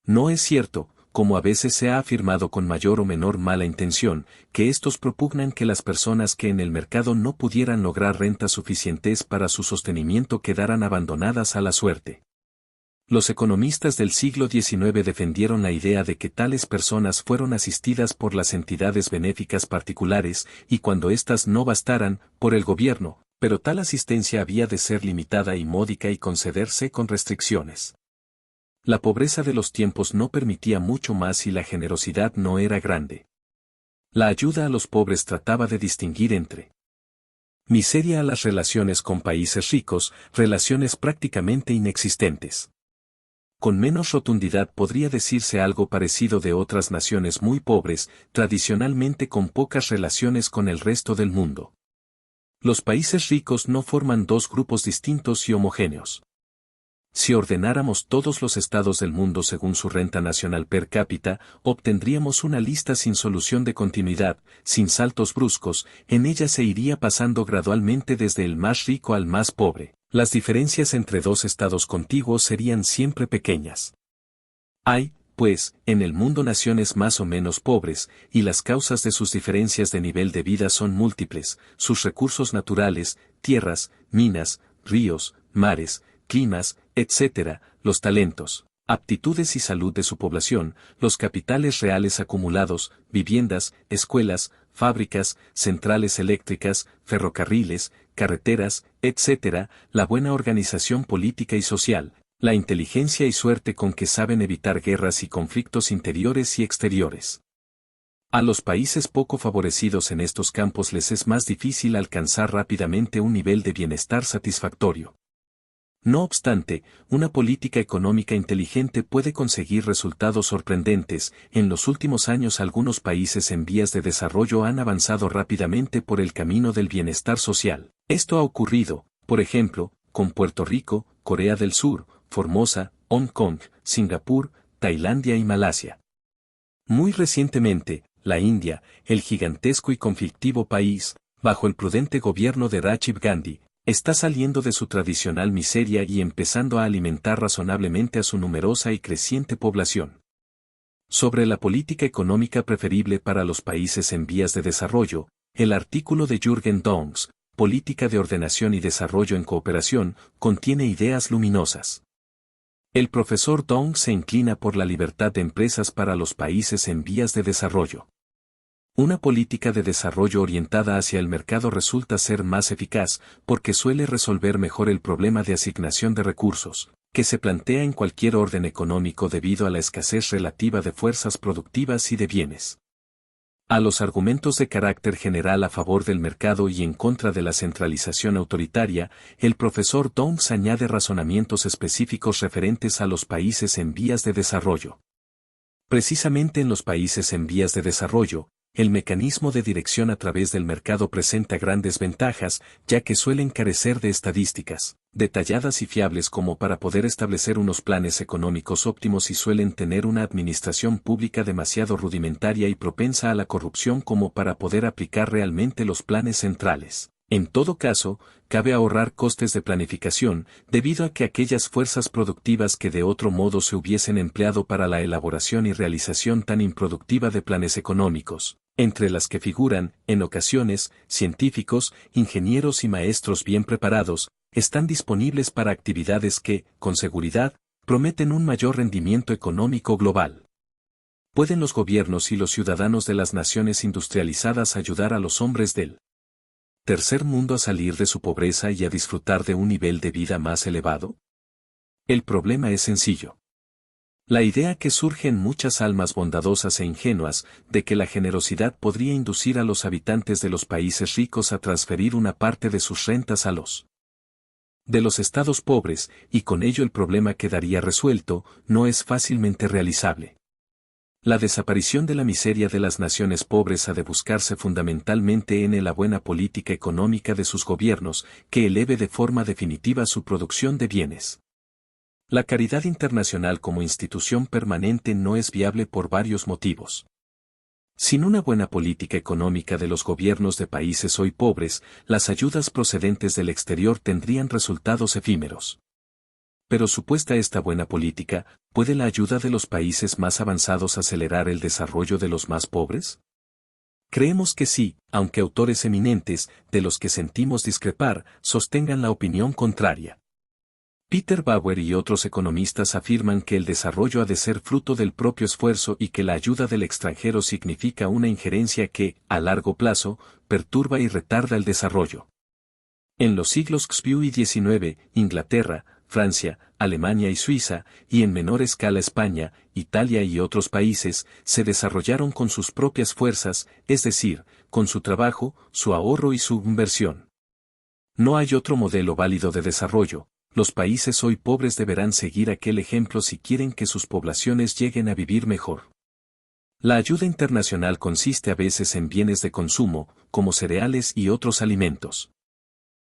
No es cierto, como a veces se ha afirmado con mayor o menor mala intención, que estos propugnan que las personas que en el mercado no pudieran lograr rentas suficientes para su sostenimiento quedaran abandonadas a la suerte. Los economistas del siglo XIX defendieron la idea de que tales personas fueron asistidas por las entidades benéficas particulares y cuando éstas no bastaran, por el gobierno, pero tal asistencia había de ser limitada y módica y concederse con restricciones. La pobreza de los tiempos no permitía mucho más y la generosidad no era grande. La ayuda a los pobres trataba de distinguir entre miseria a las relaciones con países ricos, relaciones prácticamente inexistentes. Con menos rotundidad podría decirse algo parecido de otras naciones muy pobres, tradicionalmente con pocas relaciones con el resto del mundo. Los países ricos no forman dos grupos distintos y homogéneos. Si ordenáramos todos los estados del mundo según su renta nacional per cápita, obtendríamos una lista sin solución de continuidad, sin saltos bruscos, en ella se iría pasando gradualmente desde el más rico al más pobre. Las diferencias entre dos estados contiguos serían siempre pequeñas. Hay, pues, en el mundo naciones más o menos pobres, y las causas de sus diferencias de nivel de vida son múltiples, sus recursos naturales, tierras, minas, ríos, mares, climas, etc., los talentos, aptitudes y salud de su población, los capitales reales acumulados, viviendas, escuelas, fábricas, centrales eléctricas, ferrocarriles, carreteras, etc., la buena organización política y social, la inteligencia y suerte con que saben evitar guerras y conflictos interiores y exteriores. A los países poco favorecidos en estos campos les es más difícil alcanzar rápidamente un nivel de bienestar satisfactorio. No obstante, una política económica inteligente puede conseguir resultados sorprendentes. En los últimos años algunos países en vías de desarrollo han avanzado rápidamente por el camino del bienestar social. Esto ha ocurrido, por ejemplo, con Puerto Rico, Corea del Sur, Formosa, Hong Kong, Singapur, Tailandia y Malasia. Muy recientemente, la India, el gigantesco y conflictivo país, bajo el prudente gobierno de Rajiv Gandhi, está saliendo de su tradicional miseria y empezando a alimentar razonablemente a su numerosa y creciente población. Sobre la política económica preferible para los países en vías de desarrollo, el artículo de Jürgen Dongs, Política de Ordenación y Desarrollo en Cooperación, contiene ideas luminosas. El profesor Dongs se inclina por la libertad de empresas para los países en vías de desarrollo. Una política de desarrollo orientada hacia el mercado resulta ser más eficaz porque suele resolver mejor el problema de asignación de recursos, que se plantea en cualquier orden económico debido a la escasez relativa de fuerzas productivas y de bienes. A los argumentos de carácter general a favor del mercado y en contra de la centralización autoritaria, el profesor Dongs añade razonamientos específicos referentes a los países en vías de desarrollo. Precisamente en los países en vías de desarrollo, el mecanismo de dirección a través del mercado presenta grandes ventajas, ya que suelen carecer de estadísticas detalladas y fiables como para poder establecer unos planes económicos óptimos y suelen tener una administración pública demasiado rudimentaria y propensa a la corrupción como para poder aplicar realmente los planes centrales. En todo caso, cabe ahorrar costes de planificación, debido a que aquellas fuerzas productivas que de otro modo se hubiesen empleado para la elaboración y realización tan improductiva de planes económicos, entre las que figuran, en ocasiones, científicos, ingenieros y maestros bien preparados, están disponibles para actividades que, con seguridad, prometen un mayor rendimiento económico global. ¿Pueden los gobiernos y los ciudadanos de las naciones industrializadas ayudar a los hombres del tercer mundo a salir de su pobreza y a disfrutar de un nivel de vida más elevado? El problema es sencillo. La idea que surge en muchas almas bondadosas e ingenuas de que la generosidad podría inducir a los habitantes de los países ricos a transferir una parte de sus rentas a los de los estados pobres, y con ello el problema quedaría resuelto, no es fácilmente realizable. La desaparición de la miseria de las naciones pobres ha de buscarse fundamentalmente en la buena política económica de sus gobiernos, que eleve de forma definitiva su producción de bienes. La caridad internacional como institución permanente no es viable por varios motivos. Sin una buena política económica de los gobiernos de países hoy pobres, las ayudas procedentes del exterior tendrían resultados efímeros. Pero supuesta esta buena política, ¿puede la ayuda de los países más avanzados acelerar el desarrollo de los más pobres? Creemos que sí, aunque autores eminentes, de los que sentimos discrepar, sostengan la opinión contraria. Peter Bauer y otros economistas afirman que el desarrollo ha de ser fruto del propio esfuerzo y que la ayuda del extranjero significa una injerencia que, a largo plazo, perturba y retarda el desarrollo. En los siglos XVIII y XIX, Inglaterra, Francia, Alemania y Suiza, y en menor escala España, Italia y otros países, se desarrollaron con sus propias fuerzas, es decir, con su trabajo, su ahorro y su inversión. No hay otro modelo válido de desarrollo. Los países hoy pobres deberán seguir aquel ejemplo si quieren que sus poblaciones lleguen a vivir mejor. La ayuda internacional consiste a veces en bienes de consumo, como cereales y otros alimentos.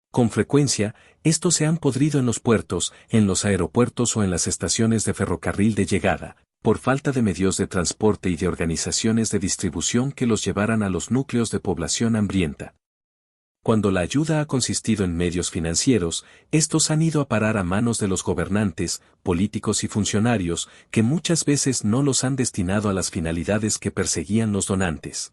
Con frecuencia, estos se han podrido en los puertos, en los aeropuertos o en las estaciones de ferrocarril de llegada, por falta de medios de transporte y de organizaciones de distribución que los llevaran a los núcleos de población hambrienta. Cuando la ayuda ha consistido en medios financieros, estos han ido a parar a manos de los gobernantes, políticos y funcionarios, que muchas veces no los han destinado a las finalidades que perseguían los donantes.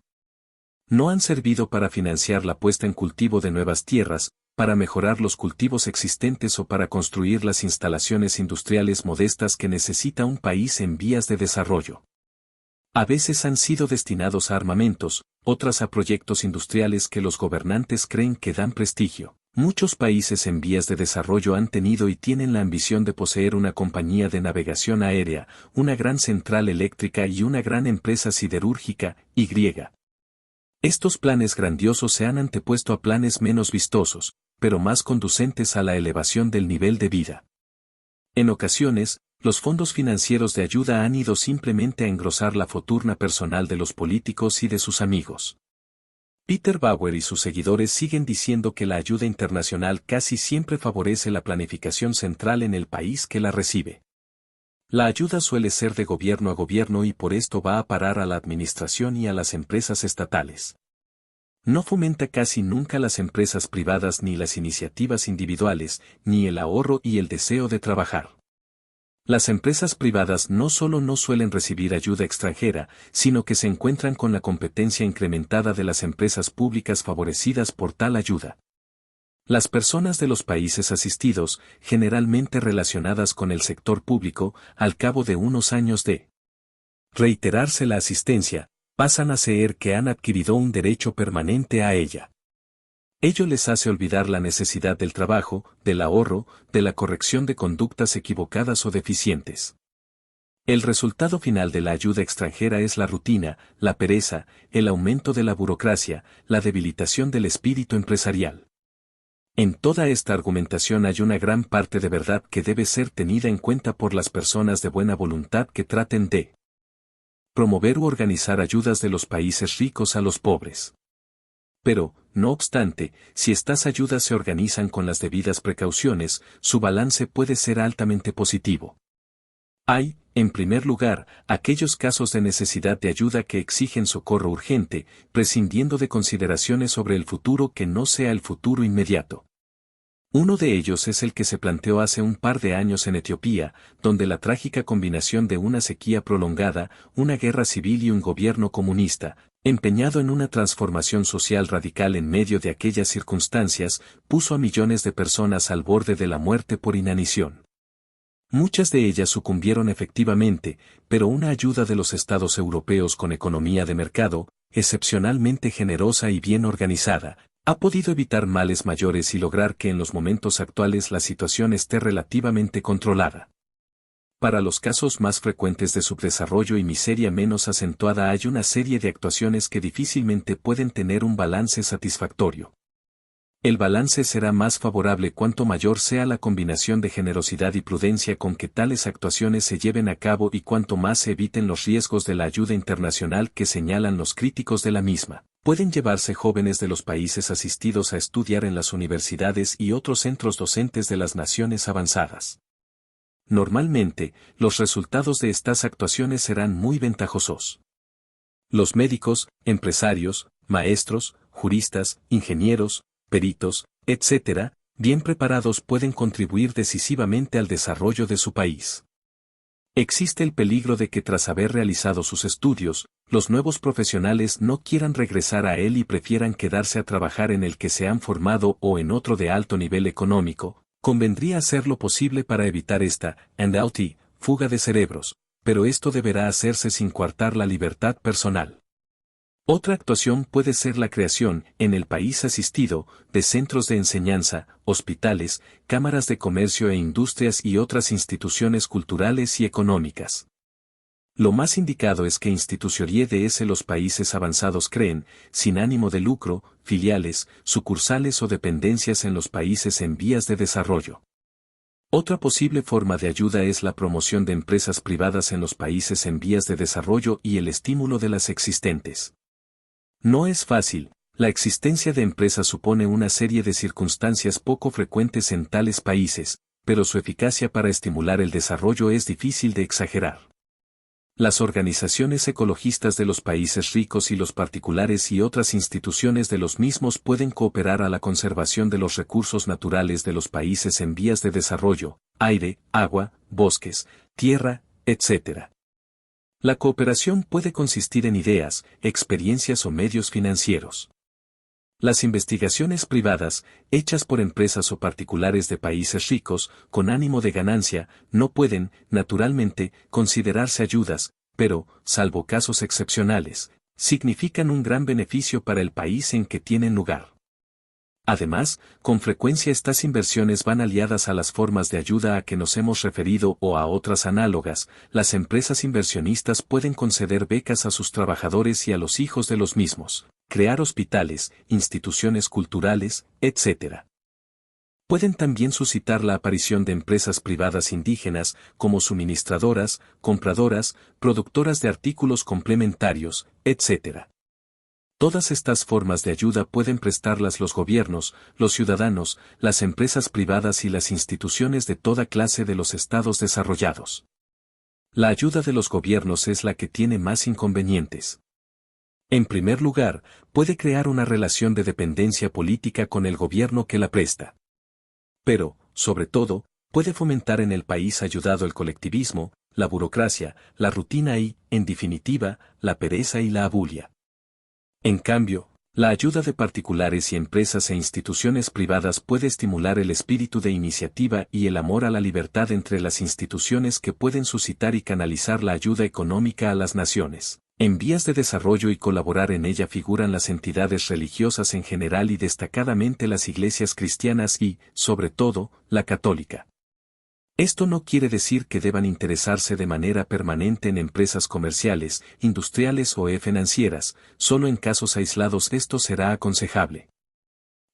No han servido para financiar la puesta en cultivo de nuevas tierras, para mejorar los cultivos existentes o para construir las instalaciones industriales modestas que necesita un país en vías de desarrollo. A veces han sido destinados a armamentos, otras a proyectos industriales que los gobernantes creen que dan prestigio. Muchos países en vías de desarrollo han tenido y tienen la ambición de poseer una compañía de navegación aérea, una gran central eléctrica y una gran empresa siderúrgica, y. Estos planes grandiosos se han antepuesto a planes menos vistosos, pero más conducentes a la elevación del nivel de vida. En ocasiones, los fondos financieros de ayuda han ido simplemente a engrosar la fortuna personal de los políticos y de sus amigos. Peter Bauer y sus seguidores siguen diciendo que la ayuda internacional casi siempre favorece la planificación central en el país que la recibe. La ayuda suele ser de gobierno a gobierno y por esto va a parar a la administración y a las empresas estatales. No fomenta casi nunca las empresas privadas ni las iniciativas individuales, ni el ahorro y el deseo de trabajar. Las empresas privadas no solo no suelen recibir ayuda extranjera, sino que se encuentran con la competencia incrementada de las empresas públicas favorecidas por tal ayuda. Las personas de los países asistidos, generalmente relacionadas con el sector público, al cabo de unos años de reiterarse la asistencia, pasan a creer que han adquirido un derecho permanente a ella. Ello les hace olvidar la necesidad del trabajo, del ahorro, de la corrección de conductas equivocadas o deficientes. El resultado final de la ayuda extranjera es la rutina, la pereza, el aumento de la burocracia, la debilitación del espíritu empresarial. En toda esta argumentación hay una gran parte de verdad que debe ser tenida en cuenta por las personas de buena voluntad que traten de promover u organizar ayudas de los países ricos a los pobres. Pero, no obstante, si estas ayudas se organizan con las debidas precauciones, su balance puede ser altamente positivo. Hay, en primer lugar, aquellos casos de necesidad de ayuda que exigen socorro urgente, prescindiendo de consideraciones sobre el futuro que no sea el futuro inmediato. Uno de ellos es el que se planteó hace un par de años en Etiopía, donde la trágica combinación de una sequía prolongada, una guerra civil y un gobierno comunista, empeñado en una transformación social radical en medio de aquellas circunstancias, puso a millones de personas al borde de la muerte por inanición. Muchas de ellas sucumbieron efectivamente, pero una ayuda de los estados europeos con economía de mercado, excepcionalmente generosa y bien organizada, ha podido evitar males mayores y lograr que en los momentos actuales la situación esté relativamente controlada. Para los casos más frecuentes de subdesarrollo y miseria menos acentuada hay una serie de actuaciones que difícilmente pueden tener un balance satisfactorio. El balance será más favorable cuanto mayor sea la combinación de generosidad y prudencia con que tales actuaciones se lleven a cabo y cuanto más se eviten los riesgos de la ayuda internacional que señalan los críticos de la misma. Pueden llevarse jóvenes de los países asistidos a estudiar en las universidades y otros centros docentes de las naciones avanzadas. Normalmente, los resultados de estas actuaciones serán muy ventajosos. Los médicos, empresarios, maestros, juristas, ingenieros, peritos, etc., bien preparados pueden contribuir decisivamente al desarrollo de su país. Existe el peligro de que tras haber realizado sus estudios, los nuevos profesionales no quieran regresar a él y prefieran quedarse a trabajar en el que se han formado o en otro de alto nivel económico. Convendría hacer lo posible para evitar esta fuga de cerebros, pero esto deberá hacerse sin coartar la libertad personal. Otra actuación puede ser la creación, en el país asistido, de centros de enseñanza, hospitales, cámaras de comercio e industrias y otras instituciones culturales y económicas. Lo más indicado es que instituciones de los países avanzados creen, sin ánimo de lucro, filiales, sucursales o dependencias en los países en vías de desarrollo. Otra posible forma de ayuda es la promoción de empresas privadas en los países en vías de desarrollo y el estímulo de las existentes. No es fácil, la existencia de empresas supone una serie de circunstancias poco frecuentes en tales países, pero su eficacia para estimular el desarrollo es difícil de exagerar. Las organizaciones ecologistas de los países ricos y los particulares y otras instituciones de los mismos pueden cooperar a la conservación de los recursos naturales de los países en vías de desarrollo, aire, agua, bosques, tierra, etc. La cooperación puede consistir en ideas, experiencias o medios financieros. Las investigaciones privadas, hechas por empresas o particulares de países ricos, con ánimo de ganancia, no pueden, naturalmente, considerarse ayudas, pero, salvo casos excepcionales, significan un gran beneficio para el país en que tienen lugar. Además, con frecuencia estas inversiones van aliadas a las formas de ayuda a que nos hemos referido o a otras análogas. Las empresas inversionistas pueden conceder becas a sus trabajadores y a los hijos de los mismos, crear hospitales, instituciones culturales, etc. Pueden también suscitar la aparición de empresas privadas indígenas, como suministradoras, compradoras, productoras de artículos complementarios, etc. Todas estas formas de ayuda pueden prestarlas los gobiernos, los ciudadanos, las empresas privadas y las instituciones de toda clase de los estados desarrollados. La ayuda de los gobiernos es la que tiene más inconvenientes. En primer lugar, puede crear una relación de dependencia política con el gobierno que la presta. Pero, sobre todo, Puede fomentar en el país ayudado el colectivismo, la burocracia, la rutina y, en definitiva, la pereza y la abulia. En cambio, la ayuda de particulares y empresas e instituciones privadas puede estimular el espíritu de iniciativa y el amor a la libertad entre las instituciones que pueden suscitar y canalizar la ayuda económica a las naciones. En vías de desarrollo y colaborar en ella figuran las entidades religiosas en general y destacadamente las iglesias cristianas y, sobre todo, la católica. Esto no quiere decir que deban interesarse de manera permanente en empresas comerciales, industriales o financieras, solo en casos aislados esto será aconsejable.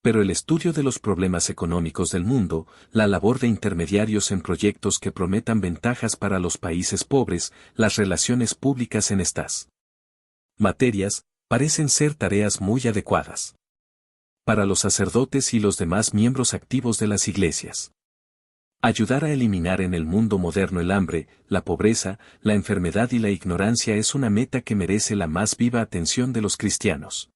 Pero el estudio de los problemas económicos del mundo, la labor de intermediarios en proyectos que prometan ventajas para los países pobres, las relaciones públicas en estas materias, parecen ser tareas muy adecuadas para los sacerdotes y los demás miembros activos de las iglesias. Ayudar a eliminar en el mundo moderno el hambre, la pobreza, la enfermedad y la ignorancia es una meta que merece la más viva atención de los cristianos.